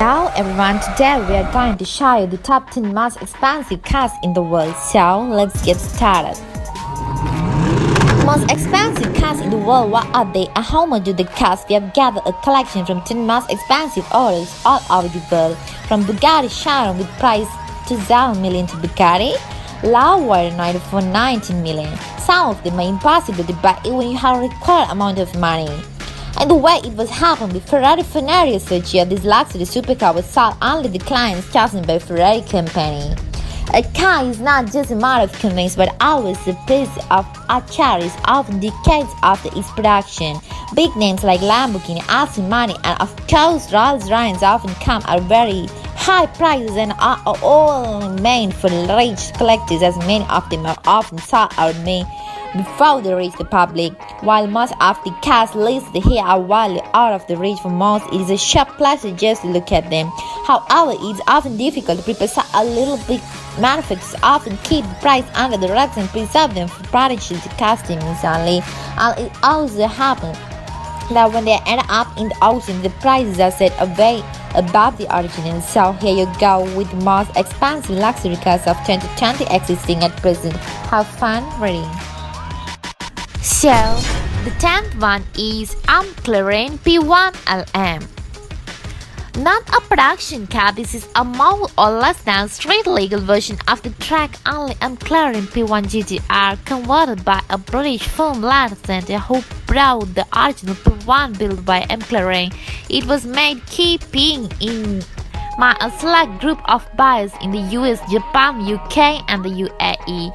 Hello everyone, today we are going to show you the top 10 most expensive cars in the world, so let's get started. Most expensive cars in the world, what are they and how much do they cost? We have gathered a collection from 10 most expensive autos all over the world, from Bugatti Chiron with price 2,000 million to Bugatti LAMBORGHINI NOIRE for 19 million. Some of them are impossible to buy even you have a required amount of money. And the way it was happened with Ferrari Ferrari Socia, this luxury supercar was sold only to clients chosen by Ferrari company. A car is not just a matter of convenience but always a piece of art cherries, often decades after its production. Big names like Lamborghini, Aston Martin and of course Rolls-Royce often come at very high prices and are all made for rich collectors, as many of them are often sold out made before they reach the public. While most of the cars listed here are widely out of the reach for most, it is a sharp pleasure just to look at them. However, it is often difficult to prepare a little bit. Manufacturers often keep the price under the rugs and preserve them for potential customers only. And it also happens that when they end up in the auction, the prices are set way above the original. So here you go with the most expensive luxury cars of 2020 existing at present. Have fun reading. So, the 10th one is MCLAREN P1LM. Not a production car, this is a more or less than street legal version of the track-only MCLAREN P1 GTR converted by a British firm Center who brought the original P1 built by MCLAREN. It was made keeping in mind a select group of buyers in the US, Japan, UK and the UAE.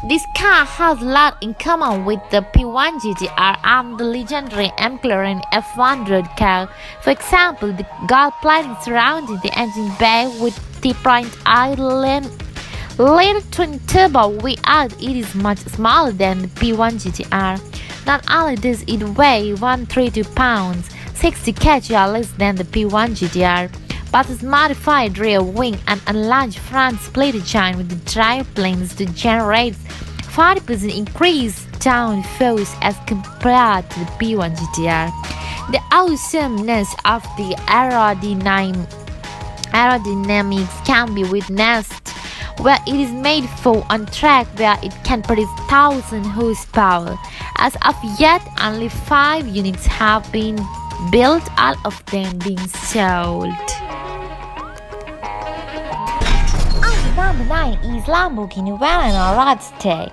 This car has a lot in common with the P1 GTR and the legendary MCLAREN F100 car. For example, the gold plating surrounding the engine bay with 3.8 liter twin-turbo V8, it is much smaller than the P1 GTR. Not only does it weigh 132 pounds, 60 kg less than the P1 GTR, but its modified rear wing and enlarged front split engine with the drive planes to generate 40% increase downforce as compared to the P1 GTR. The awesomeness of the aerodynamics can be witnessed where it is made for on track where it can produce 1,000 horsepower. As of yet, only 5 units have been built, all of them being sold. Number 9 is Lamborghini VENENO ROADSTER.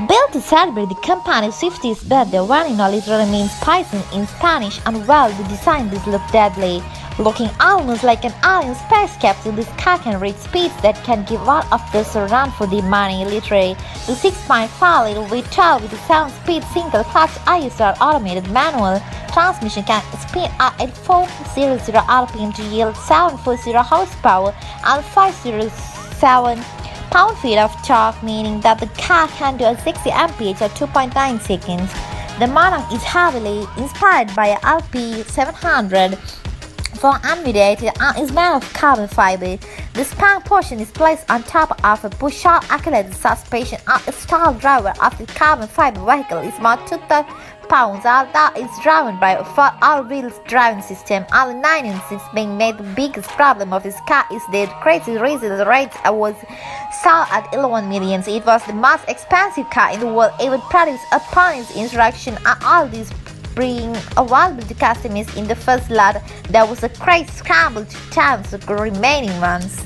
Built to celebrate the company's 50th birthday, VENENO literally means poison in Spanish, and well, the design does look deadly. Looking almost like an alien space capsule, this car can reach speeds that can give all of this a run for the money, literally. The 6.5-liter V12 with a 7-speed single-clutch ISR automated manual transmission can spin at 400 RPM to yield 740 horsepower and 507 pound-feet of torque, meaning that the car can do a 60 mph at 2.9 seconds. The model is heavily inspired by a LP700 for unmediated and is made of carbon fiber. The span portion is placed on top of a push-out accelerated suspension, and the stall driver of the carbon fiber vehicle is about 2 pounds, although it's driven by a full all-wheel driving system. Only 9 inches being made. The biggest problem of this car is that crazy resale rate was sold at 11 million. It was the most expensive car in the world ever produced upon its introduction, and all this being available to customers in the first lot. There was a crazy scramble to times the remaining ones.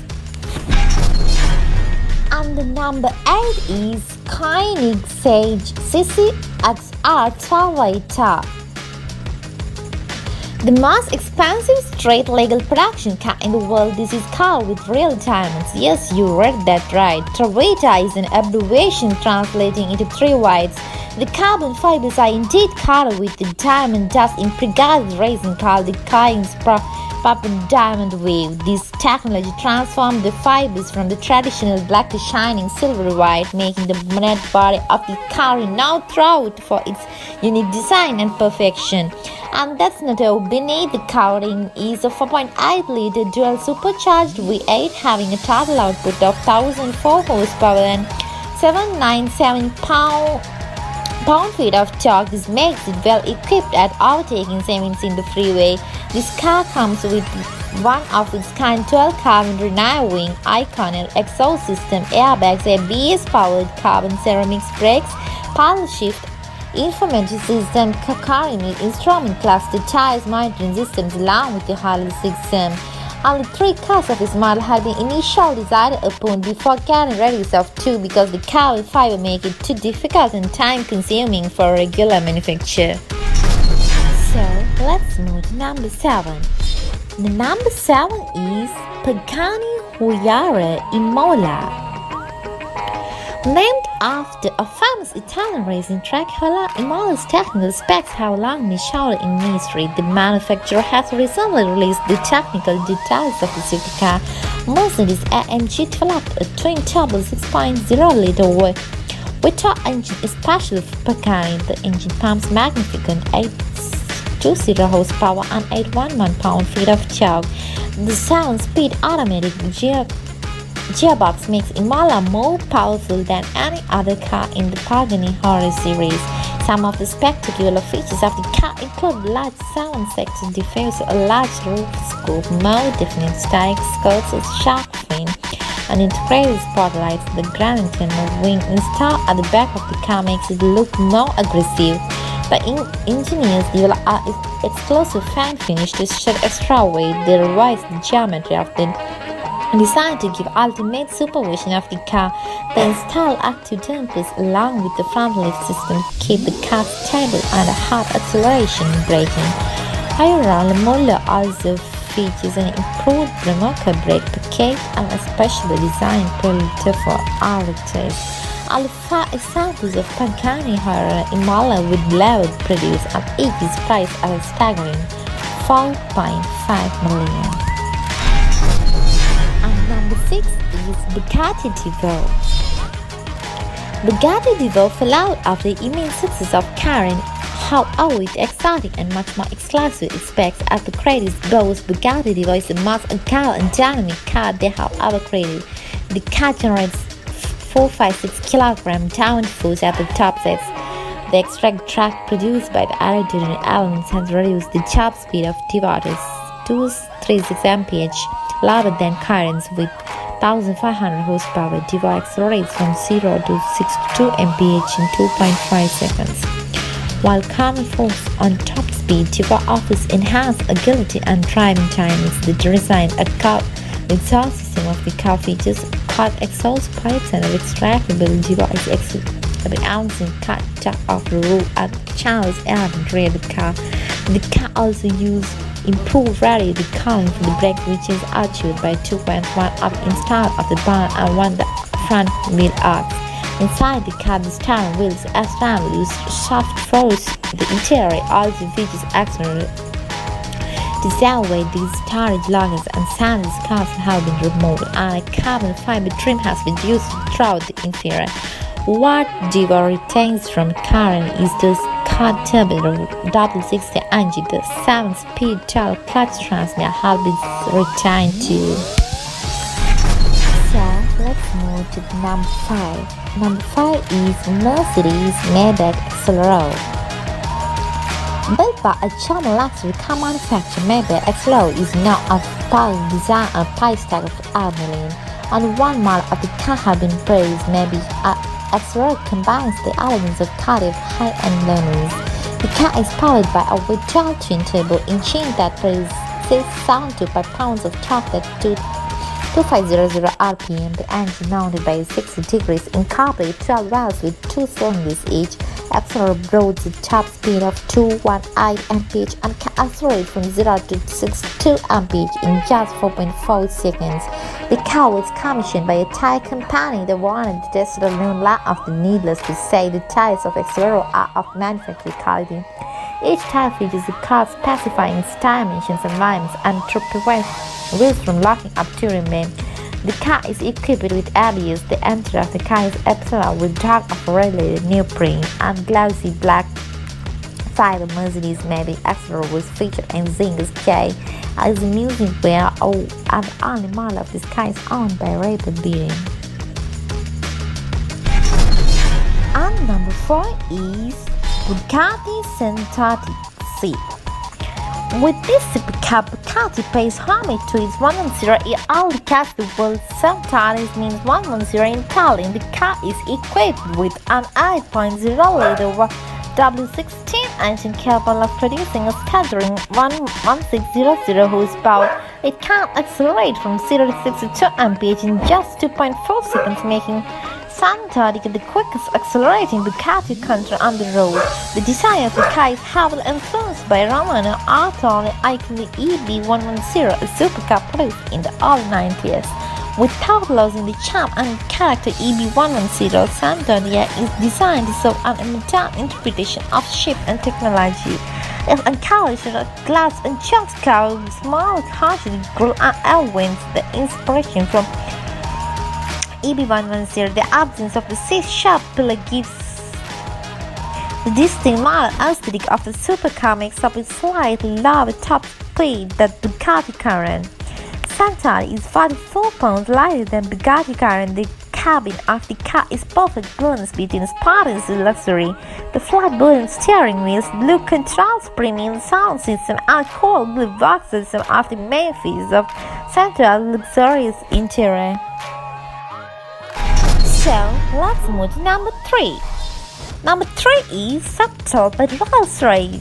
And the number 8 is KOENIGSEGG CCXR TREVIT. The most expensive straight legal production car in the world. This is car with real diamonds. Yes, you read that right. TREVIT is an abbreviation translating into 3 whites. The carbon fibers are indeed coated with the diamond dust impregnated resin called the KOENIGSEGG diamond wave. This technology transformed the fibers from the traditional black to shining silver white, making the bonnet body of the car renowned throughout for its unique design and perfection. And that's not all. Beneath the coating is a 4.8-liter dual supercharged V8 having a total output of 1,004 horsepower and 797 pound-feet of torque. This makes it well equipped at overtaking segments in the freeway. This car comes with one of its kind 12-carbon renewing iconic exhaust system, airbags, ABS-powered carbon ceramics brakes, paddle shift, information system, car unit, instrument cluster, tires, monitoring systems, along with the Harley system. Only 3 cars of this model had been initially decided upon before getting radius of 2 because the carbon fiber make it too difficult and time-consuming for regular manufacture. So let's move to number 7. The number 7 is Pagani HUAYRA IMOLA. Named after a famous Italian racing track, Imola's technical specs have long been shrouded in mystery. The manufacturer has recently released the technical details of the safety car. Mercedes-AMG developed a twin-turbo 6.0-liter VOITURE engine especially for Pagani. The engine pumps magnificent 820 horsepower and 811 pound-feet of torque. The 7-speed automatic gearbox makes Imola more powerful than any other car in the Pagani HUAYRA series. Some of the spectacular features of the car include large 7-sector diffuser, a large roof scoop, more definite style skirts, a shark fin, and integrated spotlights. The granite wing installed at the back of the car makes it look more aggressive. The engineers developed an exclusive fan finish to shed extra weight. They revised the geometry of the designed to give ultimate supervision of the car. They installed active dampers along with the front lift system to keep the car stable under hard acceleration and braking. HUAYRA IMOLA also features an improved remorker brake package and a specially designed prelude for ROADSTER. All the 5 examples of Pagani HUAYRA IMOLA with level produced and each is priced at a staggering $4.5 million. Number 6 is Bugatti DIVO. Bugatti DIVO fell out after the immense success of Cayenne. However, with exotic and much more exclusive specs at the credits boast, Bugatti DIVO is the most agile and dynamic car they have ever created. The car generates 456 kg downward force at the top sets. The extract track produced by the aerodynamic elements has reduced the top speed of DIVO to 236 mph. Louder than Cayenne's with 1,500 horsepower. DIVO accelerates from 0 to 62 mph in 2.5 seconds. While Cayenne focuses on top speed, DIVO offers enhanced agility and driving timings. The design the exhaust system of the car features cut exhaust pipes and an extractable DIVO is balancing cut top of the roof and channels air and rear the car. The car also uses improved radial calling for the brake, which is achieved by 2.1 up installed of the bar and 1 the front wheel arcs. Inside the car, the steering wheels assembled with soft force. The interior also features accelerator. Design way these storage lockers and sandwich cars have been removed, and a carbon fiber trim has been used throughout the interior. What DIVO retains from Cayenne is the quad-turbo double 60 engine. The 7-speed dual clutch transmission has been retained too. So let's move to number 5. Number 5 is MERCEDES-MAYBACH EXELERO. Built by a German luxury car manufacturer, Maybach EXELERO is now a powerful design and price tag of $8 million. On one model of the car has been praised. EXELERO combines the elements of Cardiff high-end loneliness. The car is powered by a VOITURE twin-turbo engine that produces 72 pounds of torque at 2500 RPM. The engine mounted by 60 degrees incorporates 12 valves with 2 cylinders each. EXELERO brought the top speed of 218 mph and can accelerate from 0 to 62 mph in just 4.4 seconds. The car was commissioned by a Thai company that wanted to test the new line of the needless to say the tires of EXELERO are of manufacturing quality. Each tire features a car specifying its dimensions and lines and to prevent wheels from locking up to remain. The car is equipped with ABS. The interior of the car is excellent with dark operated neoprene and glossy black fiber. Mercedes-MAYBACH EXELERO was featured in Zinga's J as a music wear and the only model of this car is owned by Rapid Bidding. And number 4 is Bugatti Centodieci. With this supercar, Bugatti pays homage to its 110-year-old across the world. Centodieci means 110 in Italian. The car is equipped with an 8.0-liter W16 engine capable of producing a staggering 1600 horsepower. It can accelerate from 0 to 62 mph in just 2.4 seconds, making Centodieci the quickest accelerating Bugatti country on the road. The design of the car is heavily influenced by Romano Autor's iconic EB110, a supercar produced in the early 90s. Without losing the charm and character EB110, Centodieci is designed to serve an modern interpretation of shape and technology. It encourages a glass and chunks car with small caution grille and air vents. The inspiration from EB110, the absence of the six-sharp pillar gives the distinct model aesthetic of the supercar, makes up with slightly lower top speed than Bugatti Chiron. Centodieci is 44 pounds lighter than Bugatti Chiron. The cabin of the car is perfect balance between sportiness and luxury. The flat-bottom steering wheels, blue controls, premium sound system, and cold blue box system are the main features of Centodieci's luxurious interior. So, let's move to number 3. Number 3 is SWEPTAIL by Rolls-Royce.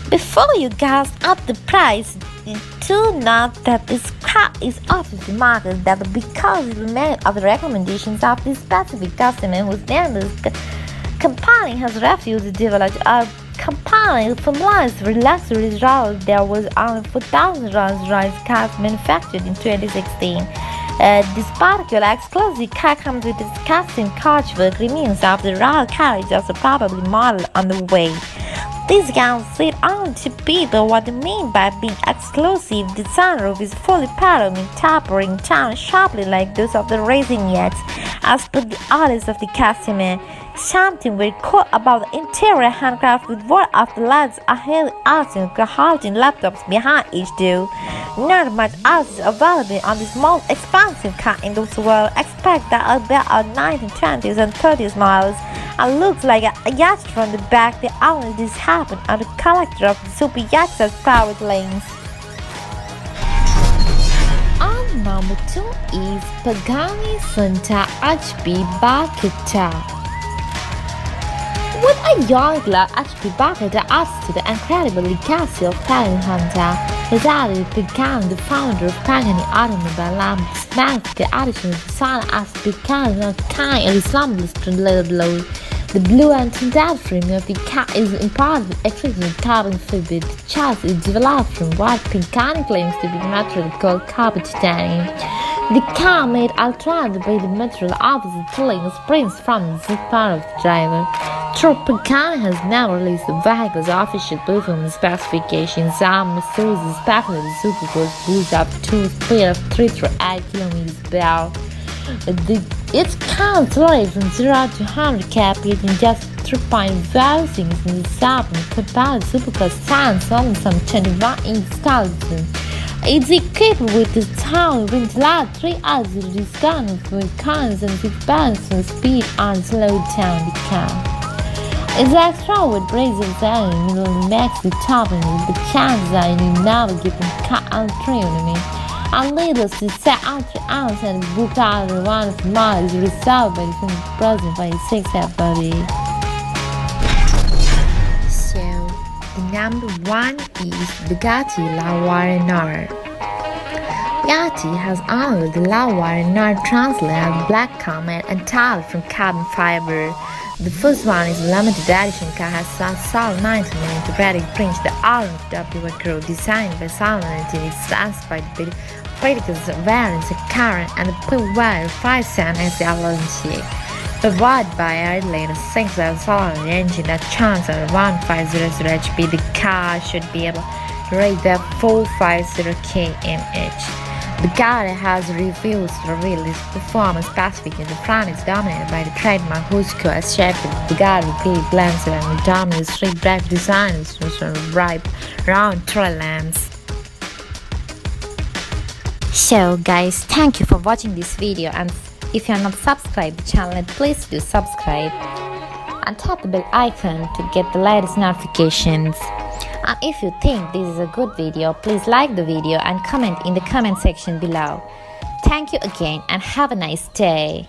Before you guess up the price, do note that this car is obviously marketed that because it will many of the recommendations of this specific customer whose name the company has refused to develop a company formalized for luxury Rolls. There was only 4,000 Rolls-Royce cars manufactured in 2016. This particular exclusive car comes with its custom coachwork remains of the royal carriage also probably model on the way. This gown said only to people what they mean by being exclusive. The sunroof is fully panoramic, tapering down sharply like those of the racing yachts. As per the orders of the customer, something very cool about the interior handcraft with one of the LEDs are highly arting halting laptops behind each door. Not much else is available on this most expensive car in the world. Expect that about 1920s and 30s models and looks like a yacht from the back. The only this happened on the collector of the super yachts as private lanes. On number 2 is Pagani Santa HP Barchetta. With a young HP Barchetta adds to the incredible legacy of Italian Honda. His daddy Pagani, the founder of Pagani Automobile Lamps, marked the addition of design as Pagani of kind and resembles to the below. The blue and tinted frame of the car is imparted with excellent carbon fiber. The chassis is developed from what Pagani claims to be material called carbon titanium. The car made alternative by the material opposite pulling springs from the part of the driver. Though Pagani has now released the vehicle's official performance specifications, some Mercedes speculative supercars boost up to a speed of 338 km/h. It can accelerate from 0 to 100 km/h in just 3.5 seconds in the southern compared supercar stands only some 21-inch skeleton. It's equipped with a town ventilator, 3 auxiliary guns for constant balance on speed and slow down the car. It's extra with brazers and middle makes the top end with the chances are you never give them car autonomy. And needless to say, entry ounce and booked out of one of the models reserved by the president by the 6th body. So, the number 1 is Bugatti LaWarre. Bugatti has honored the LaWarre translated black comet entirely from carbon fiber. The first one is a limited edition car has a solid 90mm red print, the orange W crew designed by Salonity is inspired by the critical variants of current and the P-Wire 510 as the Alonso. Provided by Airlane 6 engine that churns at 1500 HP, the car should be able to rate that 450 km/h. Bugatti has refused to reveal its performance specification. The front is dominated by the trademark Husqvarna as shaped Bugatti repeat blends and dominant straight drive design with ripe round tail lamps. So guys, thank you for watching this video, and if you are not subscribed to the channel, please do subscribe. and tap the bell icon to get the latest notifications. And if you think this is a good video, please like the video and comment in the comment section below. Thank you again and have a nice day.